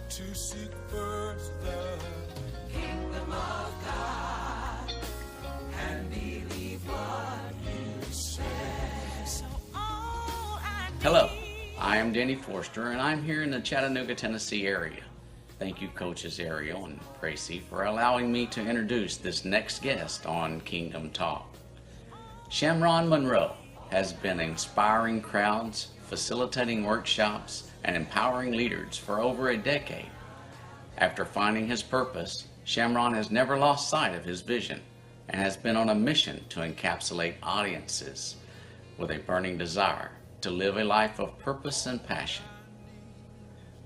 to seek first the kingdom of God and believe what you say. So Hello, I am Danny Forster, and I'm here in the Chattanooga, Tennessee area. Thank you, Coaches Ariel and Tracy, for allowing me to introduce this next guest on Kingdom Talk. Shamron Munroe has been inspiring crowds, facilitating workshops, and empowering leaders for over a decade. After finding his purpose, Shamron has never lost sight of his vision and has been on a mission to encapsulate audiences with a burning desire to live a life of purpose and passion.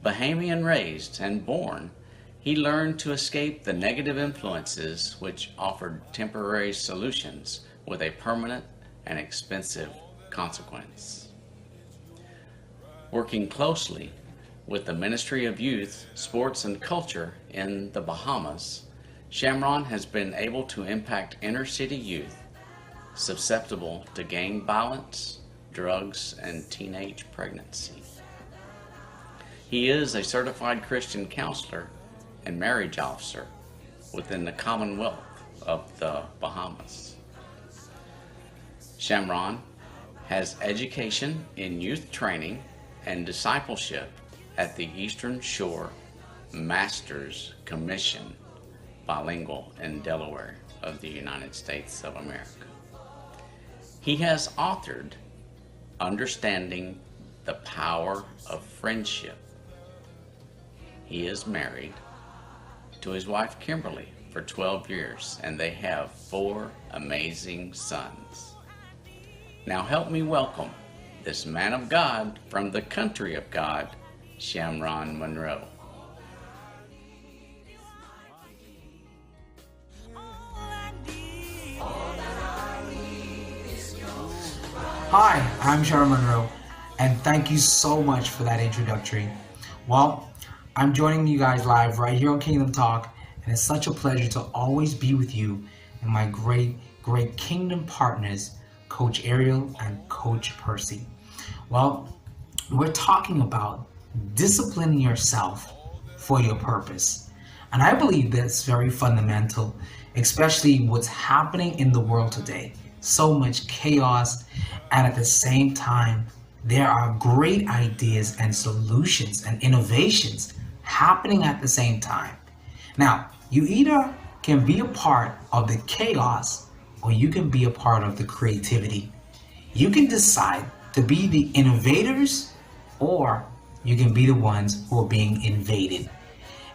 Bahamian raised and born, he learned to escape the negative influences which offered temporary solutions with a permanent and expensive consequence. Working closely with the Ministry of Youth, Sports and Culture in the Bahamas, Shamron has been able to impact inner city youth susceptible to gang violence, drugs, and teenage pregnancy. He is a certified Christian counselor and marriage officer within the Commonwealth of the Bahamas. Shamron has education in youth training and discipleship at the Eastern Shore Masters Commission, bilingual in Delaware of the United States of America. He has authored Understanding the Power of Friendship. He is married to his wife Kimberly for 12 years, and they have 4 amazing sons. Now help me welcome this man of God from the country of God, Shamron Munroe. Hi, I'm Shamron Munroe, and thank you so much for that introductory. Well, I'm joining you guys live right here on Kingdom Talk, and it's such a pleasure to always be with you and my great Kingdom partners, Coach Ariel and Coach Percy. Well, we're talking about disciplining yourself for your purpose, and I believe that's very fundamental, especially what's happening in the world today. So much chaos, and at the same time, there are great ideas and solutions and innovations happening at the same time. Now, you either can be a part of the chaos or you can be a part of the creativity. You can decide to be the innovators, or you can be the ones who are being invaded.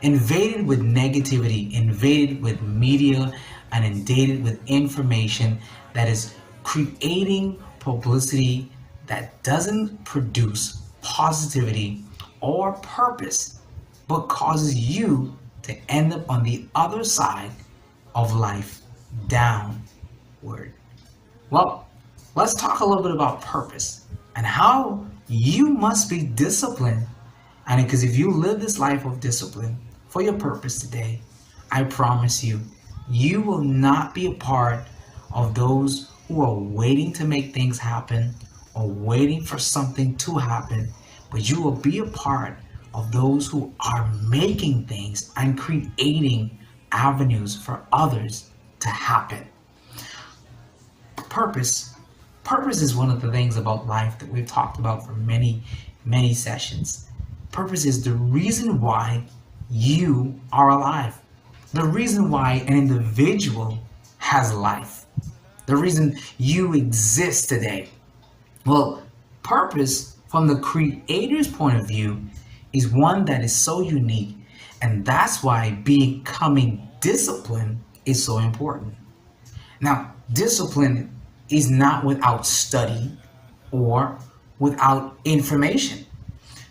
Invaded with negativity, invaded with media, and invaded with information that is creating publicity that doesn't produce positivity or purpose, but causes you to end up on the other side of life, downward. Well, let's talk a little bit about purpose and how you must be disciplined. And because if you live this life of discipline for your purpose today, I promise you, you will not be a part of those who are waiting to make things happen or waiting for something to happen, but you will be a part of those who are making things and creating avenues for others to happen. Purpose is one of the things about life that we've talked about for many sessions. Purpose is the reason why you are alive, the reason why an individual has life, the reason you exist today. Well, purpose from the Creator's point of view is one that is so unique, and that's why becoming disciplined is so important. Now, discipline is not without study or without information.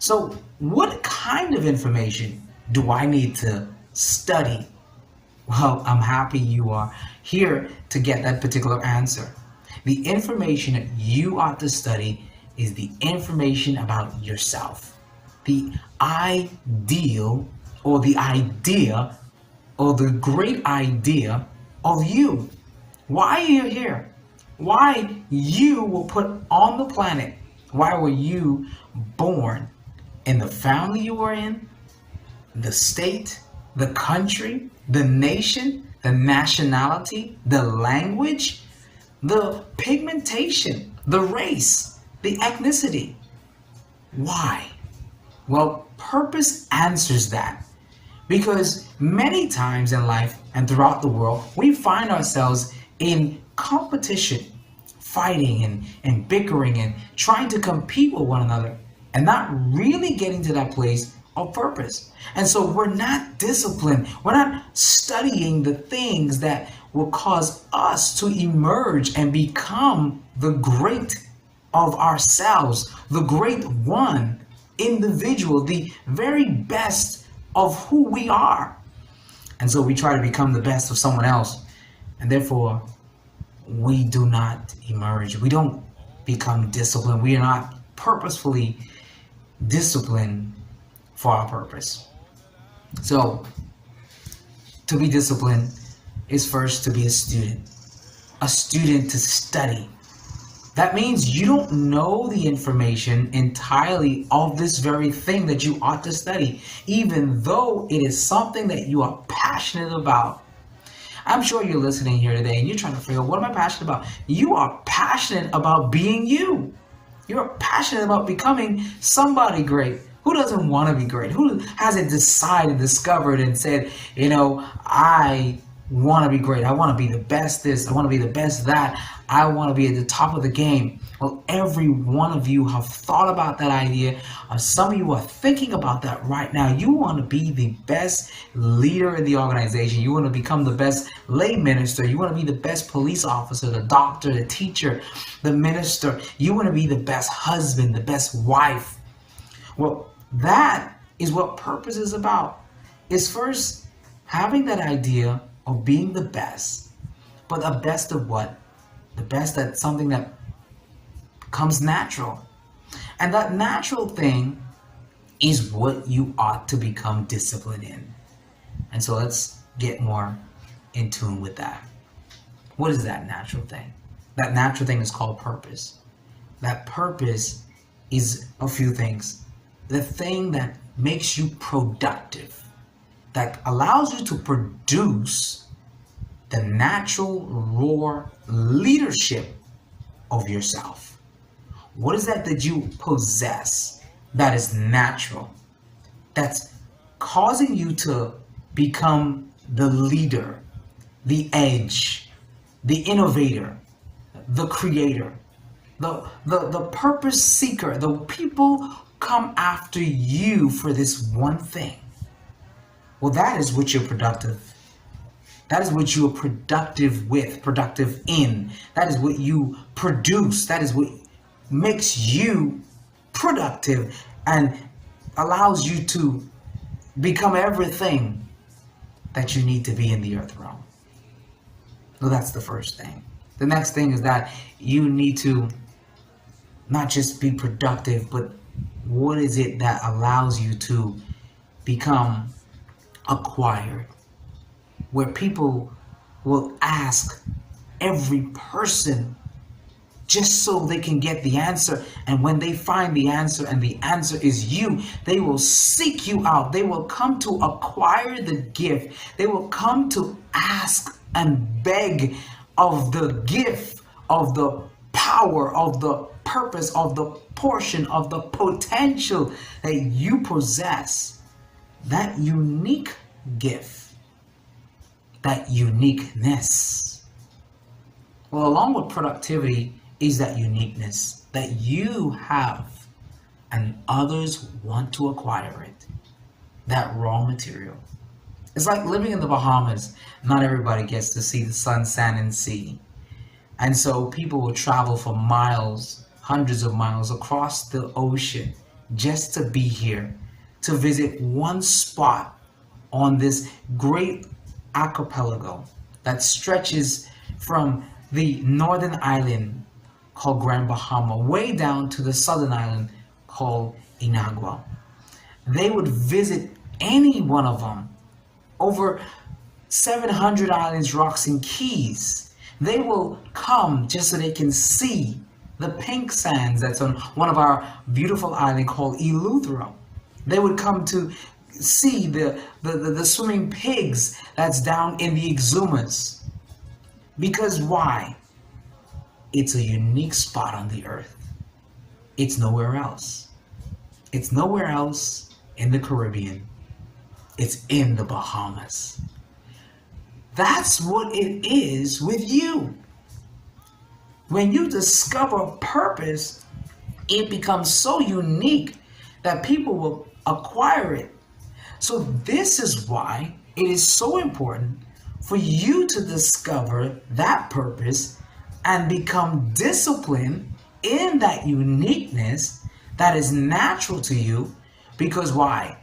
So what kind of information do I need to study? Well, I'm happy you are here to get that particular answer. The information that you ought to study is the information about yourself, the ideal or the idea or the great idea of you. Why you're here, why you were put on the planet, why were you born in the family you were in, the state, the country, the nation, the nationality, the language, the pigmentation, the race, the ethnicity. Why? Well, purpose answers that. Because many times in life and throughout the world, we find ourselves in competition, fighting and bickering and trying to compete with one another and not really getting to that place of purpose. And so we're not disciplined. We're not studying the things that will cause us to emerge and become the great of ourselves, the great one individual, the very best of who we are. And so we try to become the best of someone else, and therefore we do not emerge. We don't become disciplined. We are not purposefully disciplined for our purpose. So to be disciplined is first to be a student to study. That means you don't know the information entirely of this very thing that you ought to study, even though it is something that you are passionate about. I'm sure you're listening here today and you're trying to figure out, what am I passionate about? You are passionate about being you. You're passionate about becoming somebody great. Who doesn't want to be great? Who hasn't decided, discovered, and said, I want to be great. I want to be the best this. I want to be the best that. I want to be at the top of the game. Well, every one of you have thought about that idea. Some of you are thinking about that right now. You want to be the best leader in the organization. You want to become the best lay minister. You want to be the best police officer, the doctor, the teacher, the minister. You want to be the best husband, the best wife. Well, that is what purpose is about. It's first having that idea of being the best, but the best of what? The best at something that comes natural. And that natural thing is what you ought to become disciplined in. And so let's get more in tune with that. What is that natural thing? That natural thing is called purpose. That purpose is a few things. The thing that makes you productive, that allows you to produce the natural raw leadership of yourself. What is that you possess that is natural, that's causing you to become the leader, the edge, the innovator, the creator, the purpose seeker? The people come after you for this one thing. Well, that is what you're productive. That is what you are productive with, productive in. That is what you produce. That is what makes you productive and allows you to become everything that you need to be in the earth realm. So that's the first thing. The next thing is that you need to not just be productive, but what is it that allows you to become acquired? Where people will ask every person just so they can get the answer. And when they find the answer and the answer is you, they will seek you out. They will come to acquire the gift. They will come to ask and beg of the gift, of the power, of the purpose, of the portion, of the potential that you possess. That unique gift, that uniqueness. Well, along with productivity is that uniqueness that you have and others want to acquire it. That raw material. It's like living in the Bahamas. Not everybody gets to see the sun, sand, and sea. And so people will travel for miles, hundreds of miles across the ocean just to be here, to visit one spot on this great archipelago that stretches from the northern island called Grand Bahama way down to the southern island called Inagua. They would visit any one of them. Over 700 islands, rocks, and keys. They will come just so they can see the pink sands that's on one of our beautiful islands called Eleuthero. They would come to see the swimming pigs that's down in the exumas. Because why? It's a unique spot on the earth. It's nowhere else. It's nowhere else in the Caribbean. It's in the Bahamas. That's what it is with you. When you discover purpose, it becomes so unique that people will acquire it. So this is why it is so important for you to discover that purpose and become disciplined in that uniqueness that is natural to you. Because why?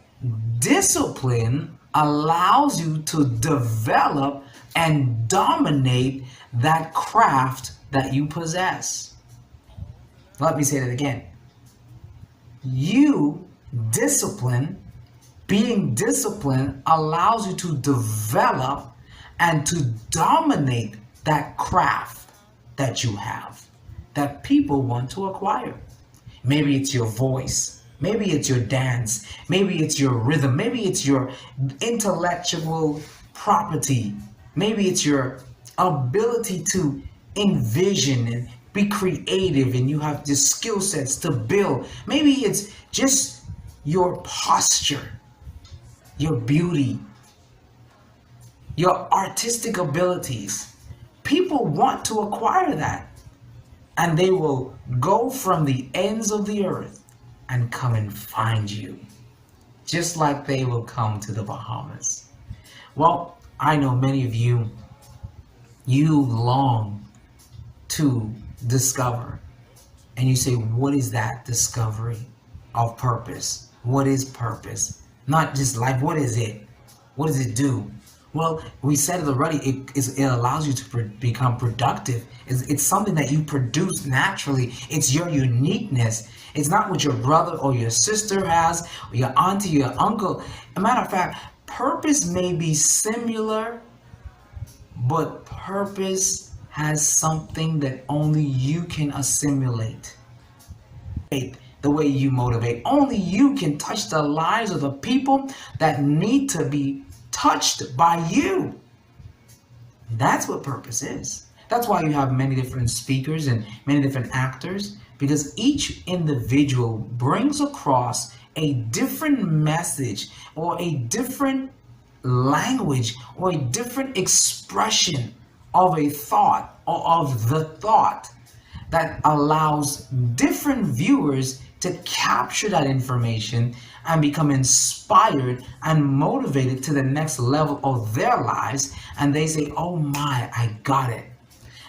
Discipline allows you to develop and dominate that craft that you possess. Let me say that again. Being disciplined allows you to develop and to dominate that craft that you have, that people want to acquire. Maybe it's your voice, maybe it's your dance, maybe it's your rhythm, maybe it's your intellectual property, maybe it's your ability to envision and be creative, and you have the skill sets to build. Maybe it's just your posture, your beauty, your artistic abilities. People want to acquire that, and they will go from the ends of the earth and come and find you, just like they will come to the Bahamas. Well, I know many of you long to discover, and you say, what is that discovery of purpose? What is purpose? Not just life. What is it? What does it do? Well, we said it already. It allows you to become productive. It's something that you produce naturally. It's your uniqueness. It's not what your brother or your sister has, or your auntie, your uncle. As a matter of fact, purpose may be similar, but purpose has something that only you can assimilate. The way you motivate, only you can touch the lives of the people that need to be touched by you. That's what purpose is. That's why you have many different speakers and many different actors, because each individual brings across a different message or a different language or a different expression of a thought or of the thought that allows different viewers to capture that information and become inspired and motivated to the next level of their lives. And they say, oh my, I got it.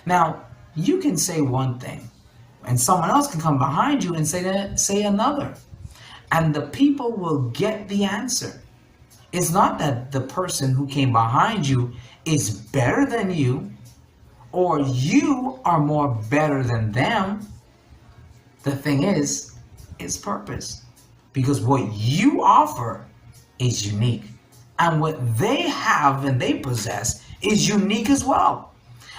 Now, you can say one thing and someone else can come behind you and say another. And the people will get the answer. It's not that the person who came behind you is better than you, or you are more better than them. The thing is purpose. Because what you offer is unique. And what they have and they possess is unique as well.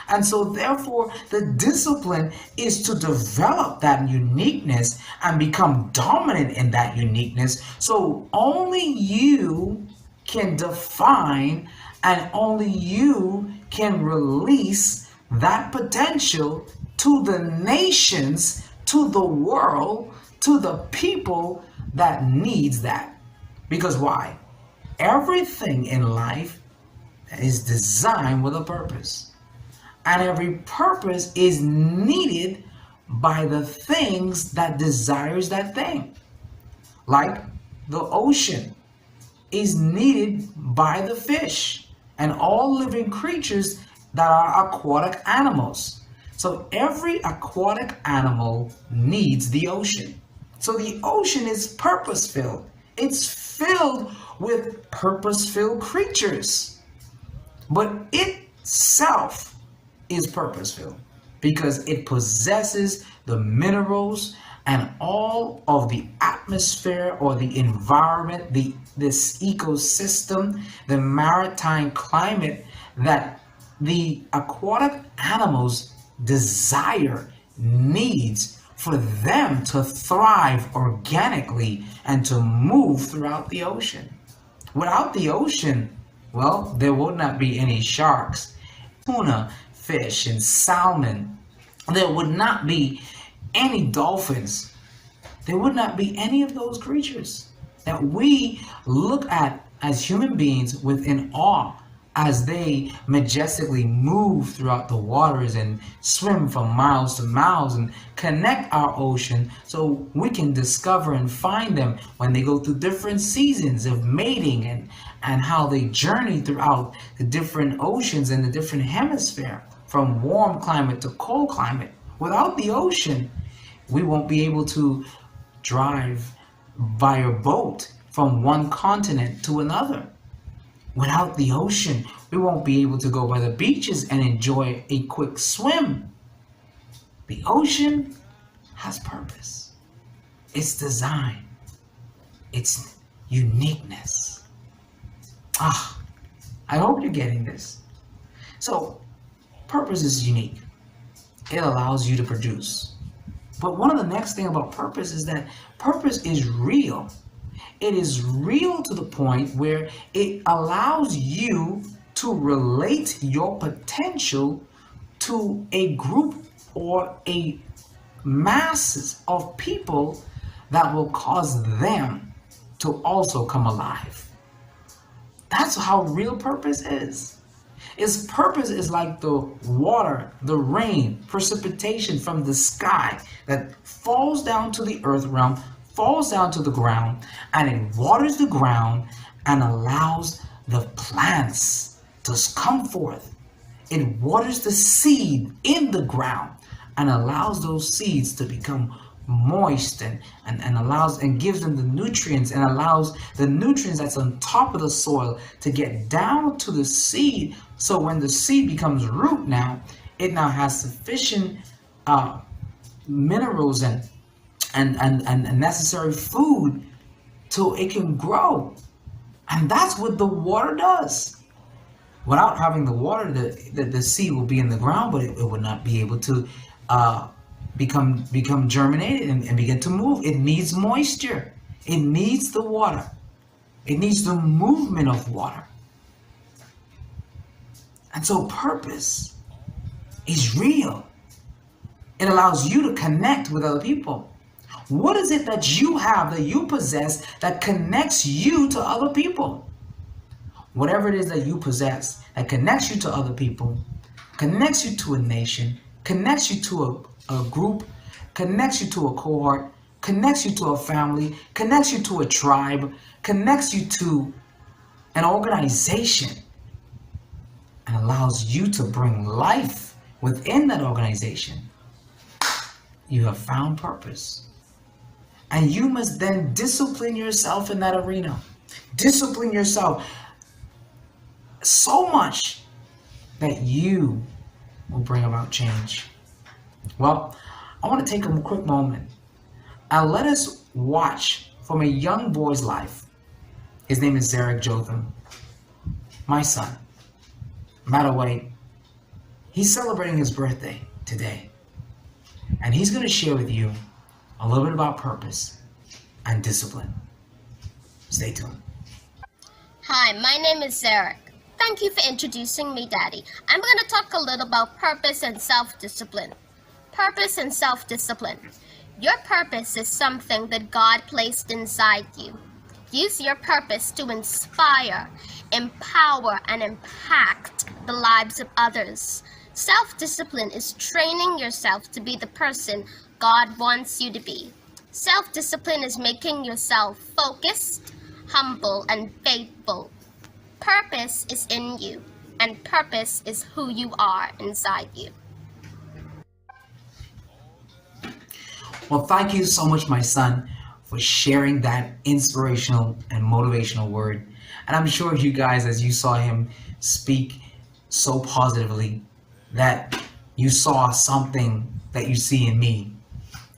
And so therefore, the discipline is to develop that uniqueness and become dominant in that uniqueness. So only you can define and only you can release that potential to the nations, to the world, to the people that needs that. Because why? Everything in life is designed with a purpose. And every purpose is needed by the things that desires that thing. Like the ocean is needed by the fish and all living creatures that are aquatic animals. So every aquatic animal needs the ocean. So the ocean is purpose-filled. It's filled with purpose-filled creatures. But itself is purpose-filled because it possesses the minerals and all of the atmosphere or the environment, this ecosystem, the maritime climate that the aquatic animals desire, needs for them to thrive organically and to move throughout the ocean. Without the ocean, well, there would not be any sharks, tuna, fish, and salmon. There would not be any dolphins. There would not be any of those creatures that we look at as human beings within awe as they majestically move throughout the waters and swim from miles to miles and connect our ocean so we can discover and find them when they go through different seasons of mating and how they journey throughout the different oceans and the different hemisphere from warm climate to cold climate. Without the ocean, we won't be able to drive via boat from one continent to another. Without the ocean, we won't be able to go by the beaches and enjoy a quick swim. The ocean has purpose, its design, its uniqueness. I hope you're getting this. So, purpose is unique. It allows you to produce. But one of the next thing about purpose is that purpose is real. It is real to the point where it allows you to relate your potential to a group or a masses of people that will cause them to also come alive. That's how real purpose is. Its purpose is like the water, the rain, precipitation from the sky that falls down to the earth realm, falls down to the ground, and it waters the ground and allows the plants to come forth. It waters the seed in the ground and allows those seeds to become moist and allows and gives them the nutrients and allows the nutrients that's on top of the soil to get down to the seed. So when the seed becomes root now, it now has sufficient minerals and necessary food so it can grow. And that's what the water does. Without having the water, the seed will be in the ground, but it would not be able to become germinated and begin to move. It needs moisture. It needs the water. It needs the movement of water. And so purpose is real. It allows you to connect with other people. What is it that you have, that you possess, that connects you to other people? Whatever it is that you possess that connects you to other people, connects you to a nation, connects you to a group, connects you to a cohort, connects you to a family, connects you to a tribe, connects you to an organization, and allows you to bring life within that organization. You have found purpose. And you must then discipline yourself in that arena. Discipline yourself so much that you will bring about change. Well, I want to take a quick moment and let us watch from a young boy's life. His name is Zarek Jotham, my son. By the way, he's celebrating his birthday today. And he's going to share with you a little bit about purpose and discipline. Stay tuned. Hi, my name is Zarek. Thank you for introducing me, Daddy. I'm going to talk a little about purpose and self-discipline. Purpose and self-discipline. Your purpose is something that God placed inside you. Use your purpose to inspire, empower, and impact the lives of others. Self-discipline is training yourself to be the person God wants you to be. Self-discipline is making yourself focused, humble, and faithful. Purpose is in you, and purpose is who you are inside you. Well, thank you so much, my son, for sharing that inspirational and motivational word. And I'm sure you guys, as you saw him speak so positively, that you saw something that you see in me.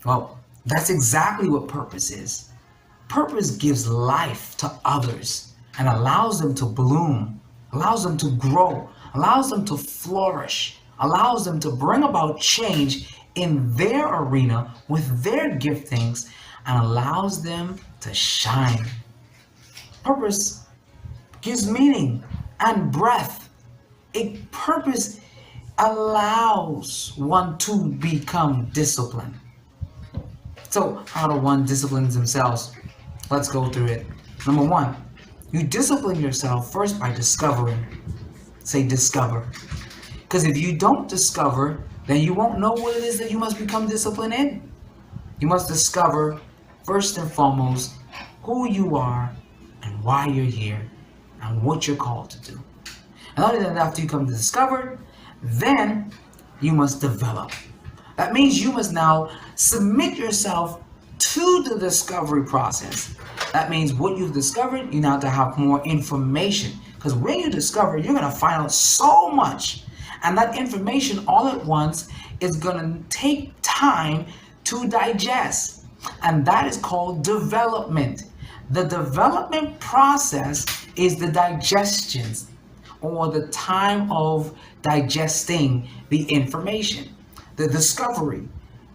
Well, that's exactly what purpose is. Purpose gives life to others and allows them to bloom, allows them to grow, allows them to flourish, allows them to bring about change in their arena with their giftings, and allows them to shine. Purpose gives meaning and breath. A purpose allows one to become disciplined. So how do one discipline themselves? Let's go through it. Number one, you discipline yourself first by discovering. Say discover. Because if you don't discover, then you won't know what it is that you must become disciplined in. You must discover, first and foremost, who you are and why you're here and what you're called to do. And other than that, after you come to discover, then you must develop. That means you must now submit yourself to the discovery process. That means what you've discovered, you now have to have more information. Because when you discover, you're going to find out so much. And that information all at once is going to take time to digest. And that is called development. The development process is the digestion or the time of digesting the information, the discovery,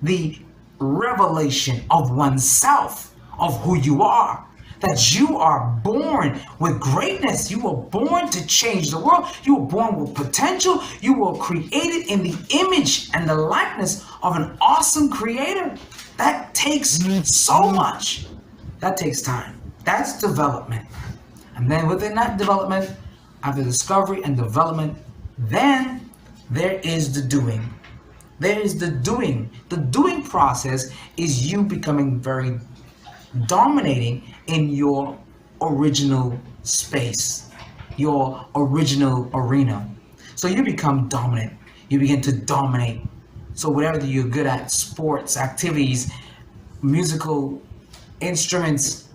the revelation of oneself, of who you are. That you are born with greatness. You were born to change the world. You were born with potential. You were created in the image and the likeness of an awesome creator. That takes so much. That takes time. That's development. And then within that development, after discovery and development, then there is the doing. There is the doing. The doing process is you becoming very dominating in your original space, your original arena. So you become dominant. You begin to dominate. So whatever you're good at, sports, activities, musical instruments,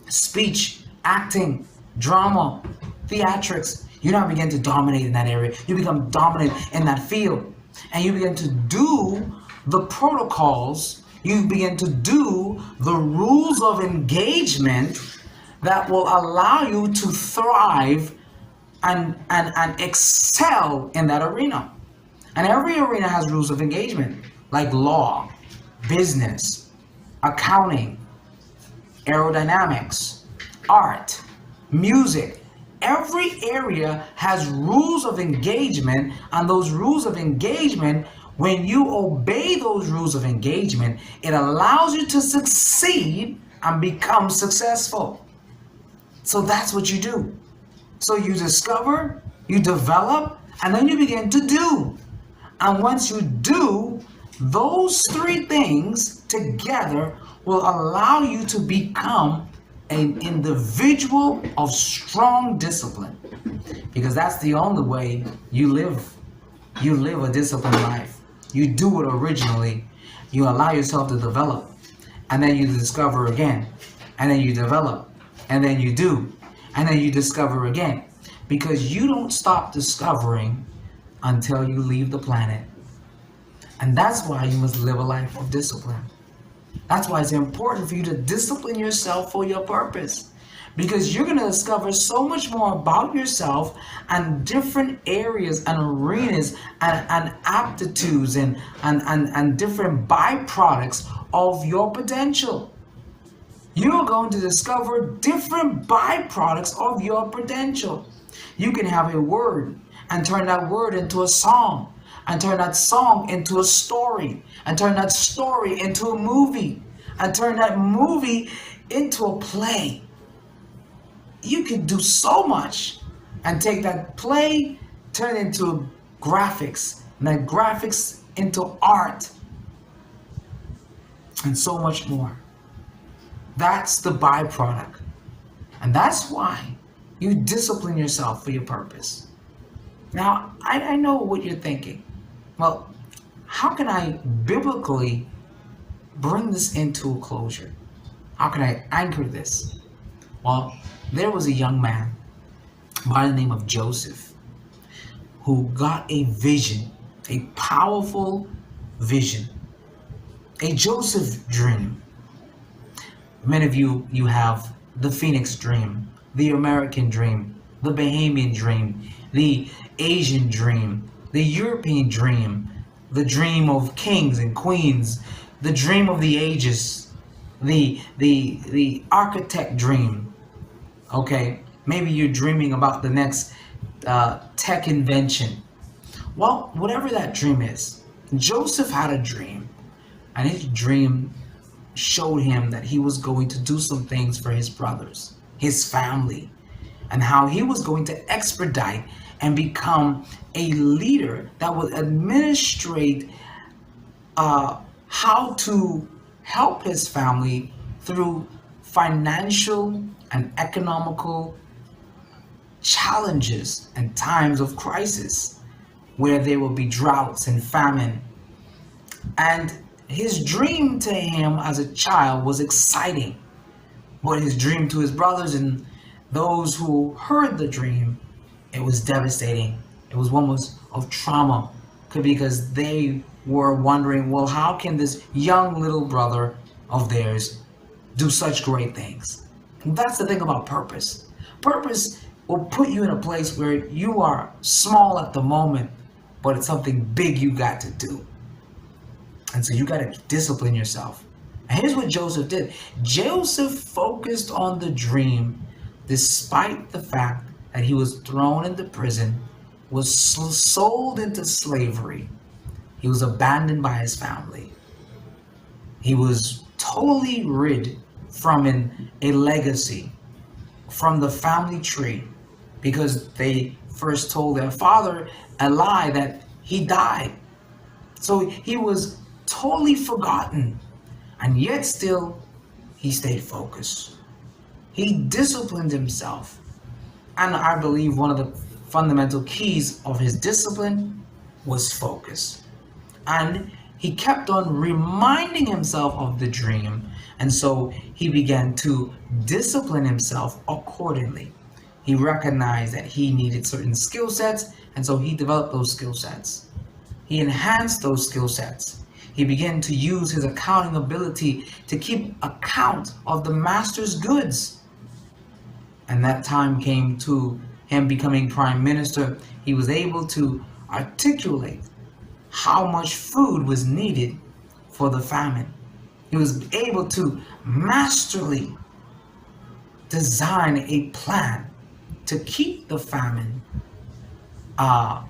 speech, acting, drama, theatrics, you now begin to dominate in that area. You become dominant in that field. And you begin to do the protocols. You begin to do the rules of engagement that will allow you to thrive and excel in that arena. And every arena has rules of engagement, like law, business, accounting, aerodynamics, art, music. Every area has rules of engagement, and those rules of engagement, when you obey those rules of engagement, it allows you to succeed and become successful. So that's what you do. So you discover, you develop, and then you begin to do. And once you do, those three things together will allow you to become an individual of strong discipline. Because that's the only way you live. You live a disciplined life. You do it originally. You allow yourself to develop. And then you discover again. And then you develop. And then you do. And then you discover again. Because you don't stop discovering until you leave the planet. And that's why you must live a life of discipline. That's why it's important for you to discipline yourself for your purpose. Because you're going to discover so much more about yourself and different areas and arenas and aptitudes and different byproducts of your potential. You're going to discover different byproducts of your potential. You can have a word and turn that word into a song, and turn that song into a story, and turn that story into a movie, and turn that movie into a play. You can do so much and take that play, turn it into graphics, and that graphics into art, and so much more. That's the byproduct. And that's why you discipline yourself for your purpose. Now, I know what you're thinking. Well, how can I biblically bring this into a closure? How can I anchor this? Well, there was a young man by the name of Joseph who got a vision, a powerful vision, a Joseph dream. Many of you have the Phoenix dream, the American dream, the Bahamian dream, the Asian dream, the European dream, the dream of kings and queens, the dream of the ages, the architect dream. Okay, Maybe you're dreaming about the next tech invention. Well, whatever that dream is, Joseph had a dream, and his dream showed him that he was going to do some things for his brothers, his family, and how he was going to expedite and become a leader that would administrate how to help his family through financial and economical challenges and times of crisis where there will be droughts and famine. And his dream to him as a child was exciting, but his dream to his brothers and those who heard the dream, it was devastating. It was one of trauma, because they were wondering, well, how can this young little brother of theirs do such great things? And that's the thing about purpose. Purpose will put you in a place where you are small at the moment, but it's something big you got to do. And so you got to discipline yourself. And here's what Joseph did. Joseph focused on the dream despite the fact that he was thrown into prison, was sold into slavery. He was abandoned by his family. He was totally rid from a legacy, from the family tree, because they first told their father a lie that he died. So he was totally forgotten, and yet still he stayed focused. He disciplined himself. And I believe one of the fundamental keys of his discipline was focus. And he kept on reminding himself of the dream. And so he began to discipline himself accordingly. He recognized that he needed certain skill sets, and so he developed those skill sets. He enhanced those skill sets. He began to use his accounting ability to keep account of the master's goods. And that time came to him becoming prime minister. He was able to articulate how much food was needed for the famine. He was able to masterly design a plan to keep the famine, the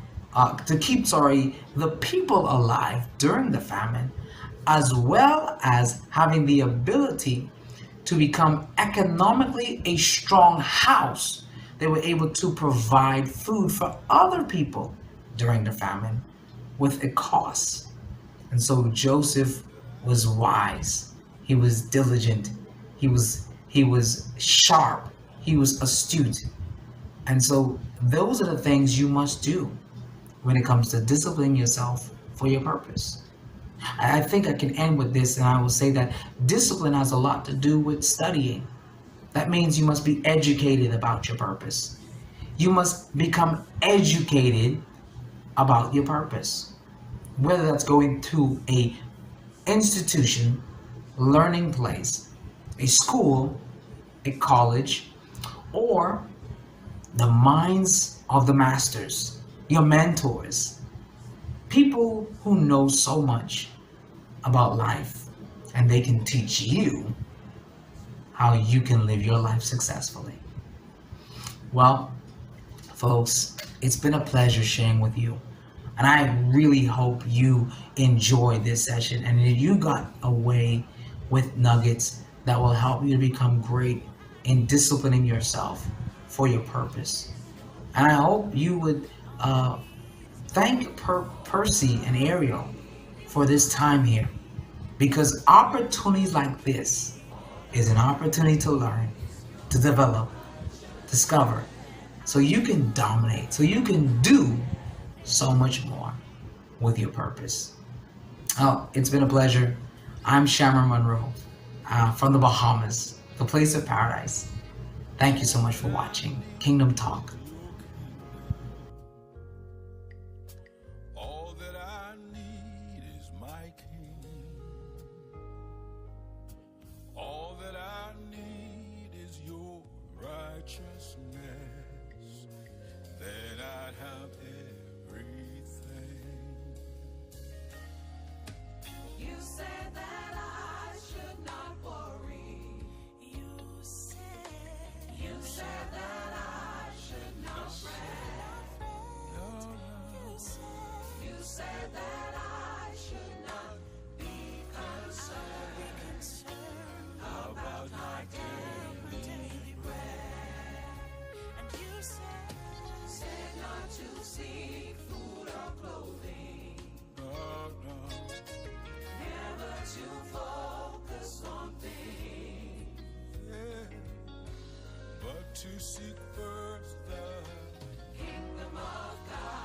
people alive during the famine, as well as having the ability to become economically a strong house. They were able to provide food for other people during the famine with a cost. And so Joseph was wise. He was diligent. He was sharp. He was astute. And so those are the things you must do when it comes to disciplining yourself for your purpose. I think I can end with this, and I will say that discipline has a lot to do with studying. That means you must be educated about your purpose. You must become educated about your purpose. Whether that's going to a institution, learning place, a school, a college, or the minds of the masters, your mentors, people who know so much about life, and they can teach you how you can live your life successfully. Well, folks, it's been a pleasure sharing with you, and I really hope you enjoyed this session and you got away with nuggets that will help you to become great in disciplining yourself for your purpose. And I hope you would thank Percy and Ariel for this time here, because opportunities like this is an opportunity to learn, to develop, discover, so you can dominate, so you can do so much more with your purpose. Oh, it's been a pleasure. I'm Shamron Munroe from the Bahamas, the place of paradise. Thank you so much for watching Kingdom Talk. Then I'd have everything. You said that I should not worry. You said that I to seek first the kingdom of God